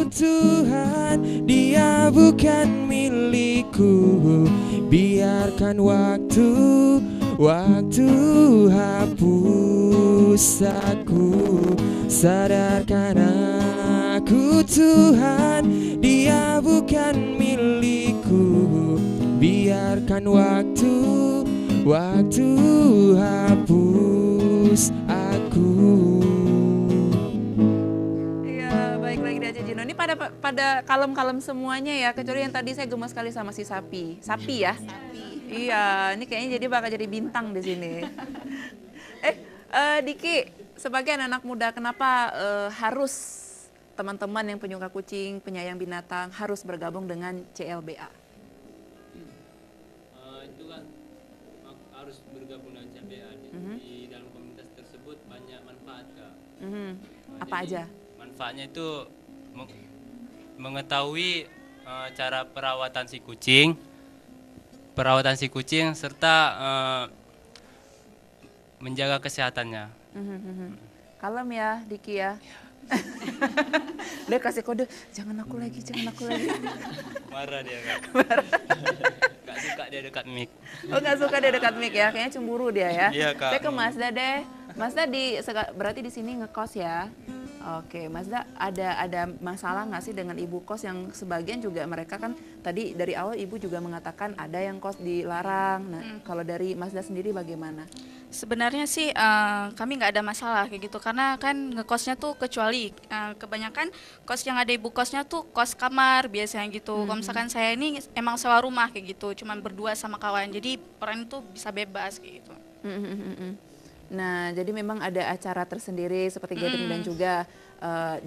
Tuhan, dia bukan milikku. Biarkan waktu hapus aku. Sadarkan aku Tuhan, dia bukan milikku. Biarkan waktu hapus aku. Iya, baik lagi Dea Jino. Ini pada kalem-kalem semuanya ya, kecuali yang tadi saya gemes sekali sama si sapi. Sapi ya? Sapi. Iya, ini kayaknya jadi bakal jadi bintang di sini. Diki, sebagai anak muda, kenapa harus teman-teman yang penyuka kucing, penyayang binatang harus bergabung dengan CLBA? Itu kan harus bergabung dengan CLBA. Di dalam komunitas tersebut banyak manfaat, Kak. Apa aja? Manfaatnya itu mengetahui cara perawatan si kucing serta menjaga kesehatannya. Kalem ya, Diki ya. Dia kasih kode, jangan aku lagi. Marah dia, Kak. Gak suka dia dekat mic. Oh, gak suka dia dekat mic ya, kayaknya cemburu dia ya. Iya, Kak. Saya ke Mazda deh. Mazda berarti di sini ngekos ya. Oke, Mazda ada masalah nggak sih dengan ibu kos yang sebagian juga mereka kan tadi dari awal ibu juga mengatakan ada yang kos dilarang. Nah, kalau dari Mazda sendiri bagaimana? Sebenarnya sih kami nggak ada masalah kayak gitu karena kan ngekosnya tuh kecuali kebanyakan kos yang ada ibu kosnya tuh kos kamar biasanya gitu. Kalau misalkan saya ini emang sewa rumah kayak gitu, cuman berdua sama kawan, jadi orang itu bisa bebas kayak gitu. Nah, jadi memang ada acara tersendiri seperti gathering dan juga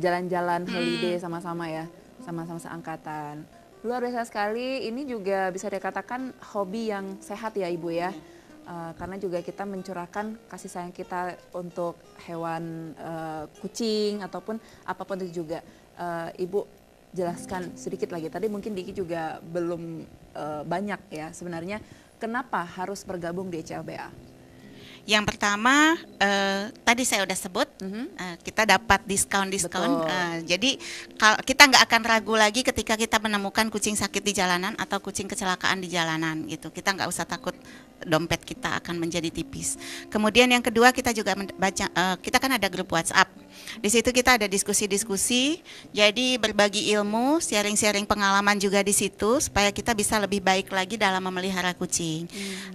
jalan-jalan holiday sama-sama ya, sama-sama seangkatan. Luar biasa sekali, ini juga bisa dikatakan hobi yang sehat ya Ibu ya. Karena juga kita mencurahkan kasih sayang kita untuk hewan kucing ataupun apapun itu juga. Ibu jelaskan sedikit lagi, tadi mungkin Diki juga belum banyak ya sebenarnya kenapa harus bergabung di CLBA? Yang pertama, tadi saya udah sebut, kita dapat diskon. Jadi kita nggak akan ragu lagi ketika kita menemukan kucing sakit di jalanan atau kucing kecelakaan di jalanan gitu. Kita nggak usah takut dompet kita akan menjadi tipis. Kemudian yang kedua, kita juga kita kan ada grup WhatsApp. Di situ kita ada diskusi-diskusi, jadi berbagi ilmu, sharing-sharing pengalaman juga di situ supaya kita bisa lebih baik lagi dalam memelihara kucing.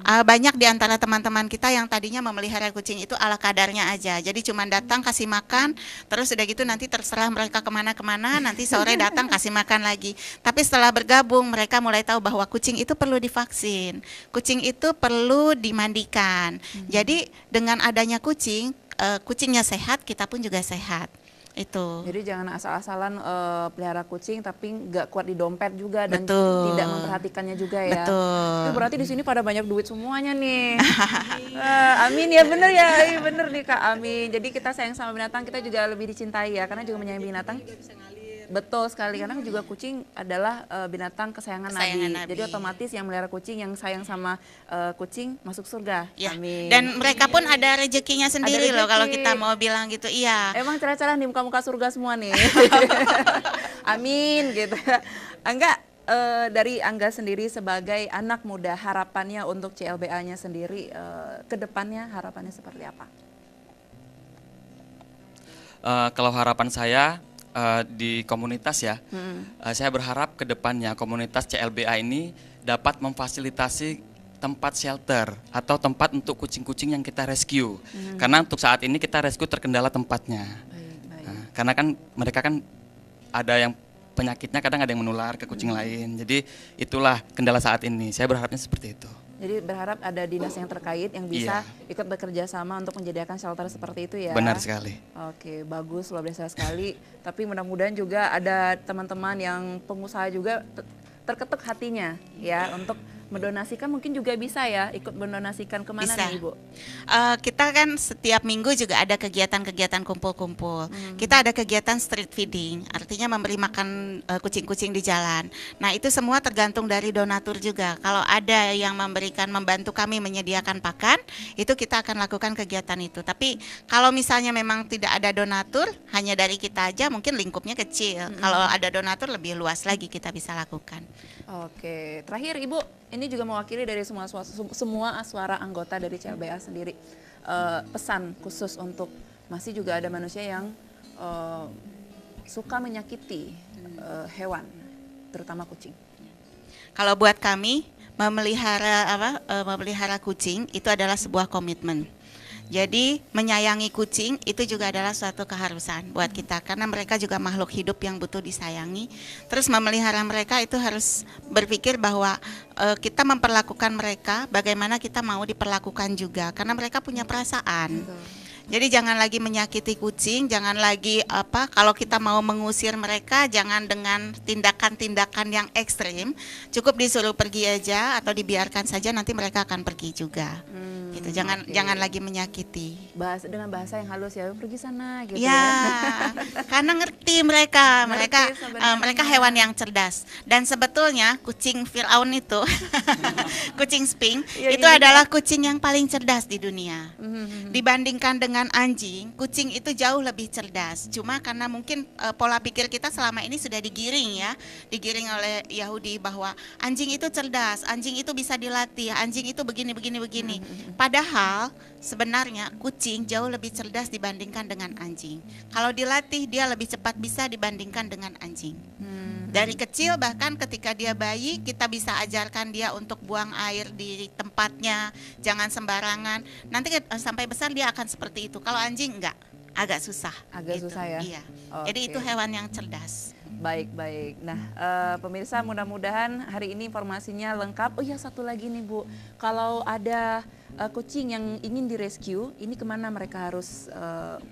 Banyak di antara teman-teman kita yang tadinya memelihara kucing itu ala kadarnya aja. Jadi cuma datang kasih makan, terus udah gitu nanti terserah mereka kemana-kemana, nanti sore datang kasih makan lagi. Tapi setelah bergabung mereka mulai tahu bahwa kucing itu perlu divaksin, kucing itu perlu dimandikan. Jadi dengan adanya kucingnya sehat, kita pun juga sehat. Itu. Jadi jangan asal-asalan pelihara kucing tapi nggak kuat di dompet juga dan Betul. tidak memperhatikannya juga ya. Betul. Itu berarti di sini pada banyak duit semuanya nih. Amin ya, bener ya, bener nih Kak, amin. Jadi kita sayang sama binatang, kita juga lebih dicintai ya, karena juga menyayangi binatang. Betul sekali, karena juga kucing adalah binatang kesayangan Nabi. Jadi otomatis yang melihara kucing, yang sayang sama kucing masuk surga. Ya. Amin. Dan mereka pun ada rezekinya sendiri loh kalau kita mau bilang gitu. Iya. Emang cerah-cerah di muka-muka surga semua nih. Amin gitu. Enggak, dari Angga sendiri sebagai anak muda, harapannya untuk CLBA-nya sendiri ke depannya harapannya seperti apa? Kalau harapan saya di komunitas ya, saya berharap ke depannya komunitas CLBA ini dapat memfasilitasi tempat shelter atau tempat untuk kucing-kucing yang kita rescue. Karena untuk saat ini kita rescue terkendala tempatnya. Nah, karena kan mereka kan ada yang penyakitnya kadang ada yang menular ke kucing lain. Jadi itulah kendala saat ini. Saya berharapnya seperti itu. Jadi berharap ada dinas yang terkait yang bisa ikut bekerja sama untuk menyediakan shelter seperti itu ya. Benar sekali. Oke, bagus, luar biasa sekali. Tapi mudah-mudahan juga ada teman-teman yang pengusaha juga terketuk hatinya ya untuk mendonasikan mungkin juga bisa ya, ikut mendonasikan kemana Bisa. nih Ibu? Kita kan setiap minggu juga ada kegiatan-kegiatan kumpul-kumpul. Kita ada kegiatan street feeding, artinya memberi makan kucing-kucing di jalan. Nah, itu semua tergantung dari donatur juga. Kalau ada yang membantu kami menyediakan pakan, itu kita akan lakukan kegiatan itu. Tapi kalau misalnya memang tidak ada donatur, hanya dari kita aja, mungkin lingkupnya kecil. Kalau ada donatur lebih luas lagi kita bisa lakukan. Oke, terakhir Ibu, ini juga mewakili dari semua suara anggota dari CLBA sendiri. Pesan khusus untuk masih juga ada manusia yang suka menyakiti hewan, terutama kucing. Kalau buat kami memelihara kucing itu adalah sebuah komitmen. Jadi menyayangi kucing itu juga adalah suatu keharusan buat kita karena mereka juga makhluk hidup yang butuh disayangi. Terus memelihara mereka itu harus berpikir bahwa kita memperlakukan mereka bagaimana kita mau diperlakukan juga karena mereka punya perasaan. Jadi jangan lagi menyakiti kucing, jangan lagi kalau kita mau mengusir mereka jangan dengan tindakan-tindakan yang ekstrim. Cukup disuruh pergi aja atau dibiarkan saja nanti mereka akan pergi juga. Gitu. Jangan lagi menyakiti. Dengan bahasa yang halus ya, pergi sana gitu ya. Karena ngerti mereka hewan yang cerdas. Dan sebetulnya kucing Firaun itu kucing Sphinx itu adalah kucing yang paling cerdas di dunia. Dibandingkan dengan anjing, kucing itu jauh lebih cerdas. Cuma karena mungkin pola pikir kita selama ini sudah digiring digiring oleh Yahudi bahwa anjing itu cerdas, anjing itu bisa dilatih, anjing itu begini. Padahal sebenarnya kucing jauh lebih cerdas dibandingkan dengan anjing. Kalau dilatih dia lebih cepat bisa dibandingkan dengan anjing. Dari kecil bahkan ketika dia bayi kita bisa ajarkan dia untuk buang air di tempatnya, jangan sembarangan. Nanti sampai besar dia akan seperti itu. Kalau anjing enggak, agak susah. Susah ya. Iya. Jadi itu hewan yang cerdas. Baik. Nah, pemirsa mudah-mudahan hari ini informasinya lengkap. Oh ya, satu lagi nih Bu, kalau ada kucing yang ingin direscue, ini kemana mereka harus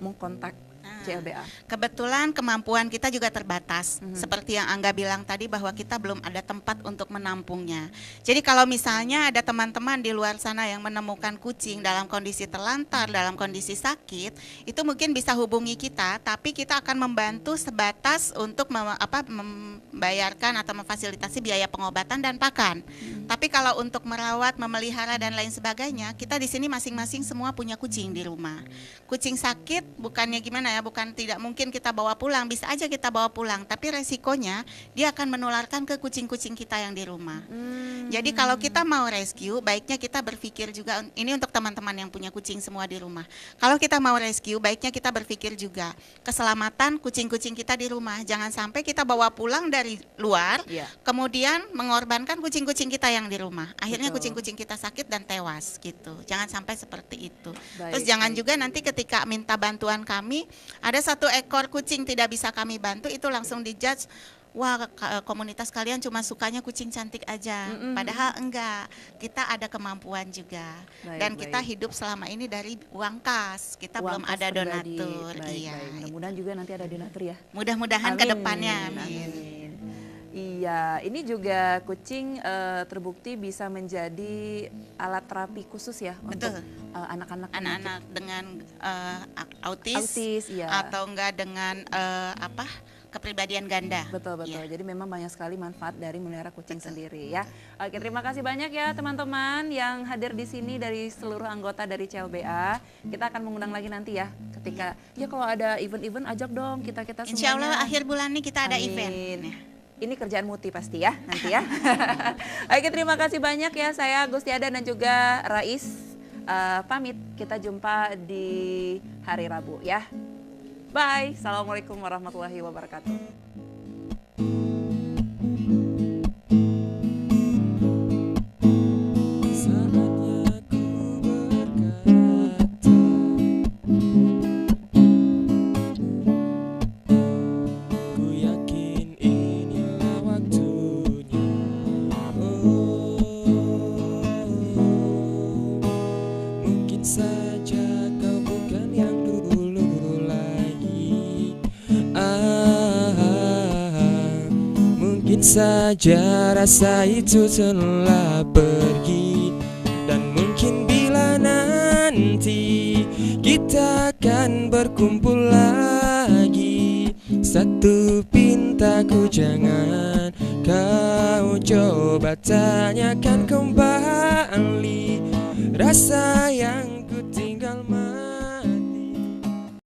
mengkontak CLBA? Kebetulan kemampuan kita juga terbatas. Seperti yang Angga bilang tadi bahwa kita belum ada tempat untuk menampungnya. Jadi kalau misalnya ada teman-teman di luar sana yang menemukan kucing dalam kondisi terlantar, dalam kondisi sakit, itu mungkin bisa hubungi kita, tapi kita akan membantu sebatas untuk membayarkan atau memfasilitasi biaya pengobatan dan pakan. Tapi kalau untuk merawat, memelihara dan lain sebagainya, kita di sini masing-masing semua punya kucing di rumah. Kucing sakit bukannya gimana ya, bukan tidak mungkin kita bawa pulang, bisa aja kita bawa pulang, tapi resikonya dia akan menularkan ke kucing-kucing kita yang di rumah. Jadi kalau kita mau rescue, baiknya kita berpikir juga, ini untuk teman-teman yang punya kucing semua di rumah. Kalau kita mau rescue, baiknya kita berpikir juga keselamatan kucing-kucing kita di rumah. Jangan sampai kita bawa pulang dari luar, kemudian mengorbankan kucing-kucing kita yang di rumah. Akhirnya kucing-kucing kita sakit dan tewas gitu. Jangan sampai seperti itu. Terus jangan juga nanti ketika minta bantuan kami, ada satu ekor kucing tidak bisa kami bantu, itu langsung dijudge, wah komunitas kalian cuma sukanya kucing cantik aja. Padahal enggak, kita ada kemampuan juga. Dan kita hidup selama ini dari uang kas, kita belum ada donatur. Mudah-mudahan juga nanti ada donatur ya. Mudah-mudahan ke depannya. Amin. Iya, ini juga kucing terbukti bisa menjadi alat terapi khusus ya. Untuk anak-anak dengan autis atau enggak dengan kepribadian ganda. Betul. Jadi memang banyak sekali manfaat dari memelihara kucing sendiri ya. Oke, terima kasih banyak ya teman-teman yang hadir di sini dari seluruh anggota dari CLBA. Kita akan mengundang lagi nanti ya, ketika kalau ada event-event ajak dong kita semuanya. Insya Allah akhir bulan ini kita ada event. Ini kerjaan Muti pasti ya nanti ya. Oke, terima kasih banyak ya. Saya Gustiada dan juga Rais pamit. Kita jumpa di hari Rabu ya. Bye. Assalamualaikum warahmatullahi wabarakatuh. Ah saja rasa itu telah pergi. Dan mungkin bila nanti kita akan berkumpul lagi, satu pintaku jangan kau coba tanyakan kembali rasa yang